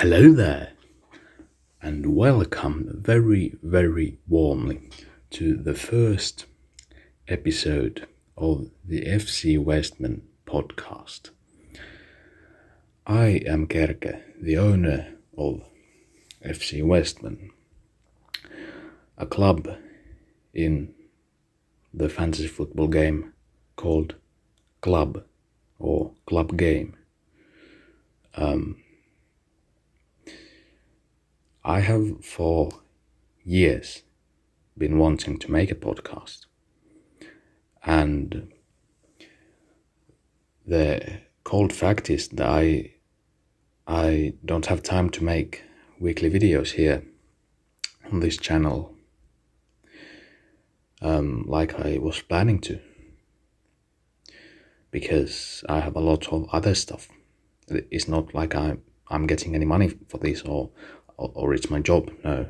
Hello there, and welcome very, very warmly to the first episode of the FC Westmen podcast. I am Kerke, the owner of FC Westmen, a club in the fantasy football game called Club or Club Game. I have for years been wanting to make a podcast, and the cold fact is that I don't have time to make weekly videos here on this channel like I was planning to, because I have a lot of other stuff. It's not like I'm getting any money for this or it's my job, no.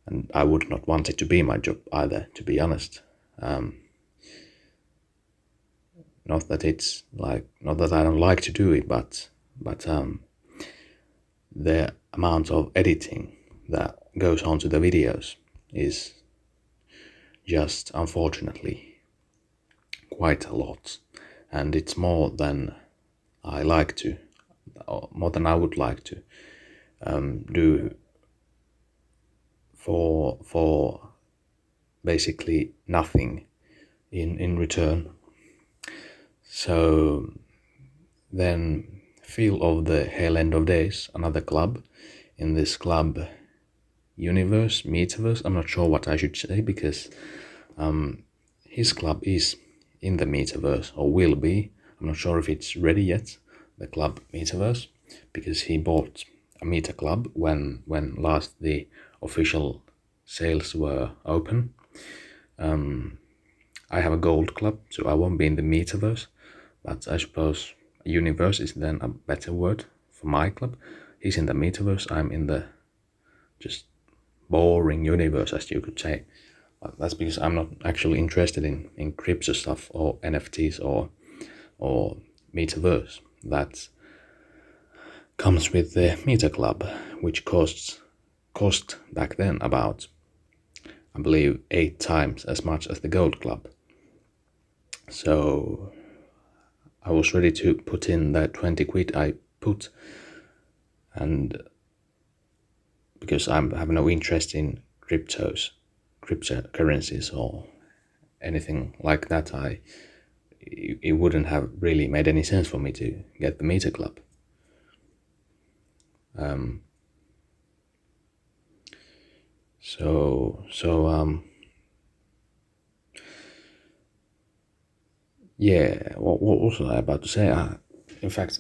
And I would not want it to be my job either, to be honest. Not that I don't like to do it, but the amount of editing that goes onto the videos is just unfortunately quite a lot, and it's more than I like to, or more than I would like to do for basically nothing in return. So then, feel of the hell end of days, another club in this club universe, metaverse. I'm not sure what I should say, because his club is in the metaverse, or will be. I'm not sure if it's ready yet, the club metaverse, because he bought a meta club when last the official sales were open. I have a gold club, so I won't be in the metaverse, but I suppose universe is then a better word for my club. He's in the metaverse, I'm in the just boring universe, as you could say. That's because I'm not actually interested in crypto stuff or NFTs or metaverse. That comes with the meta club, which cost back then about, I believe, 8 times as much as the gold club. So I was ready to put in that 20 quid I put, and because I have no interest in cryptocurrencies or anything like that, it wouldn't have really made any sense for me to get the meta club. Yeah, what was I about to say? In fact,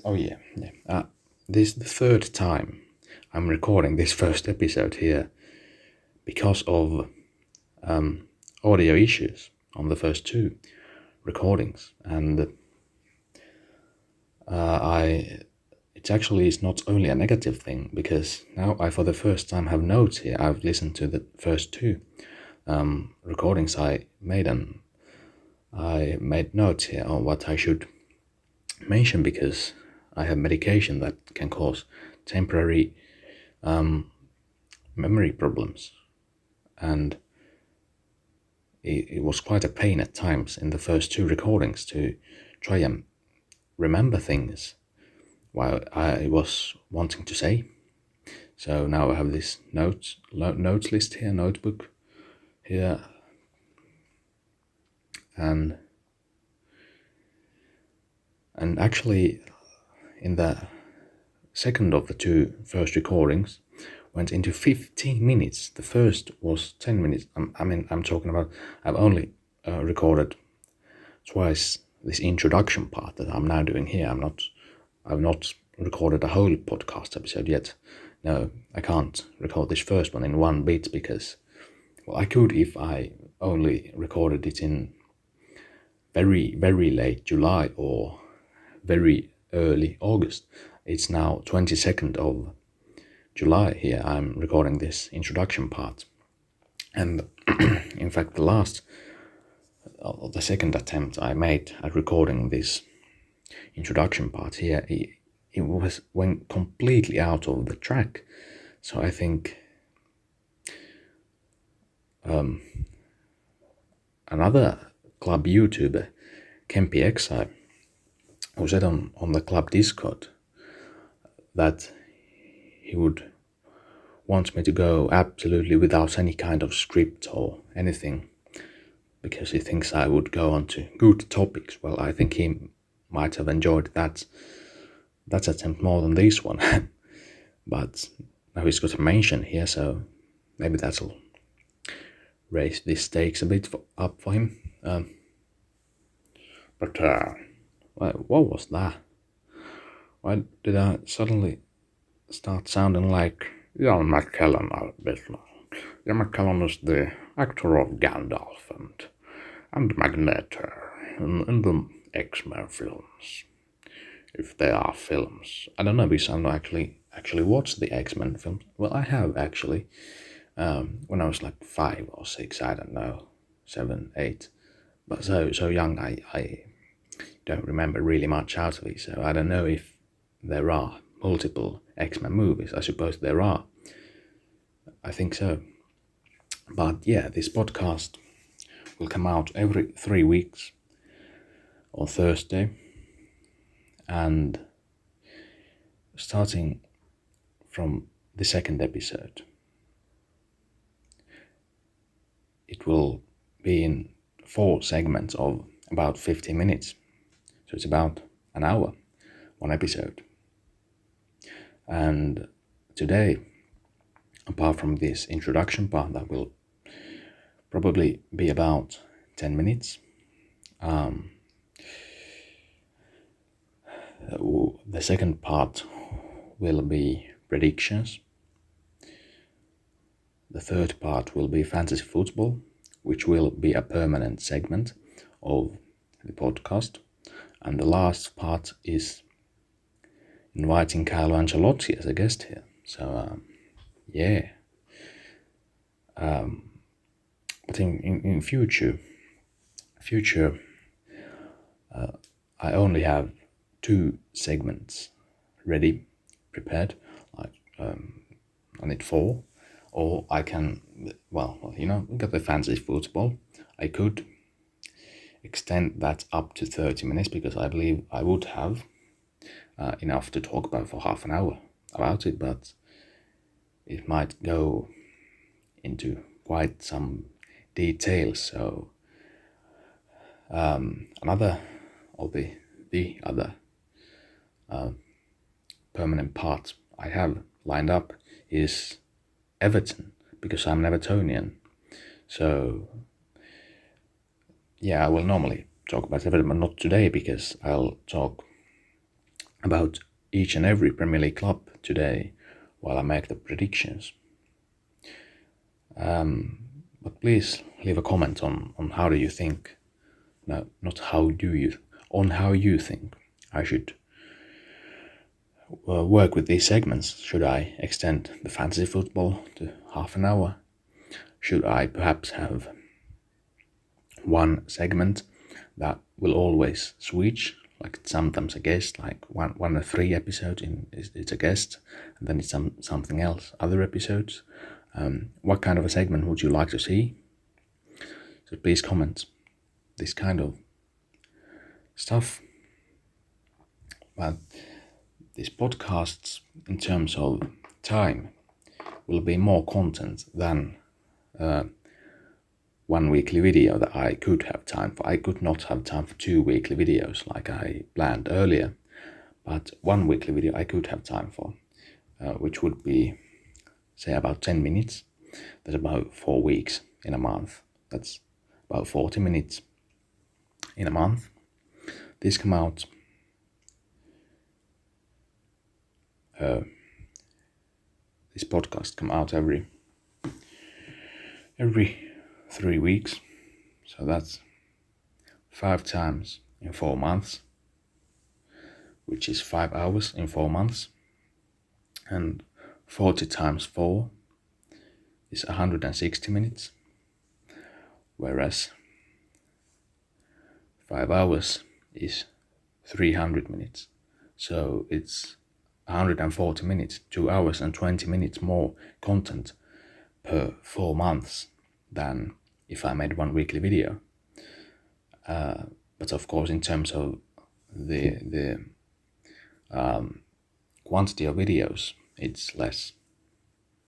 this is the third time I'm recording this first episode here because of audio issues on the first 2 recordings, and it actually is not only a negative thing, because now I for the first time have notes here. I've listened to the first 2 recordings I made, and I made notes here on what I should mention, because I have medication that can cause temporary memory problems, and it was quite a pain at times in the first 2 recordings to try and remember things while I was wanting to say. So now I have this notes list here, notebook here, and actually in the second of the 2 first recordings went into 15 minutes. The first was 10 minutes. I'm talking about, I've only recorded twice this introduction part that I'm now doing here. I've not recorded a whole podcast episode yet. No, I can't record this first one in one bit, because, well, I could if I only recorded it in very, very late July or very early August. It's now 22nd of July here. I'm recording this introduction part, and in fact the second attempt I made at recording this introduction part here, went completely out of the track. So I think another club YouTuber, Kempi XI, who said on the club Discord that he would want me to go absolutely without any kind of script or anything, because he thinks I would go on to good topics. Well, I think he might have enjoyed that attempt more than this one. But now he's got a mention here, so maybe that'll raise the stakes a bit up for him. But what was that? Why did I suddenly start sounding like Ian McKellen a bit? Ian McKellen is the actor of Gandalf and Magneto in the X-Men films. If they are films. I don't know, because I've not actually watched the X-Men films. Well, I have actually. When I was like 5 or 6, I don't know, 7, 8. But so young, I don't remember really much out of it. So I don't know if there are multiple X-Men movies. I suppose there are. I think so. But yeah, this podcast will come out every 3 weeks on Thursday. And starting from the second episode, it will be in 4 segments of about 15 minutes. So it's about an hour, one episode. And today, apart from this introduction part that will probably be about 10 minutes, the second part will be predictions. The third part will be fantasy football, which will be a permanent segment of the podcast. And the last part is inviting Carlo Ancelotti as a guest here. So, yeah. But in future, I only have 2 segments ready, prepared. Like I need 4. Or I can, well, we got the fantasy football. I could extend that up to 30 minutes because I believe I would have enough to talk about for half an hour about it, but it might go into quite some details. So another of the other permanent part I have lined up is Everton, because I'm an Evertonian. So yeah, I will normally talk about Everton, but not today, because I'll talk about each and every Premier League club today while I make the predictions. But please leave a comment on how do you think, no, not how do you, on how you think I should work with these segments. Should I extend the fantasy football to half an hour? Should I perhaps have one segment that will always switch, like sometimes a guest, like one or 3 episodes it's a guest, and then it's something else, other episodes? What kind of a segment would you like to see? So please comment this kind of stuff. But this podcast, in terms of time, will be more content than 1 weekly video that I could have time for. I could not have time for 2 weekly videos like I planned earlier, but 1 weekly video I could have time for, which would be, say, about 10 minutes. That's about 4 weeks in a month. That's about 40 minutes in a month. These come out this podcast come out every 3 weeks, so that's 5 times in 4 months, which is 5 hours in 4 months, and 40 times 4 is 160 minutes, whereas 5 hours is 300 minutes. So it's 140 minutes, 2 hours and 20 minutes more content per 4 months than if I made one weekly video. But of course, in terms of the quantity of videos, it's less.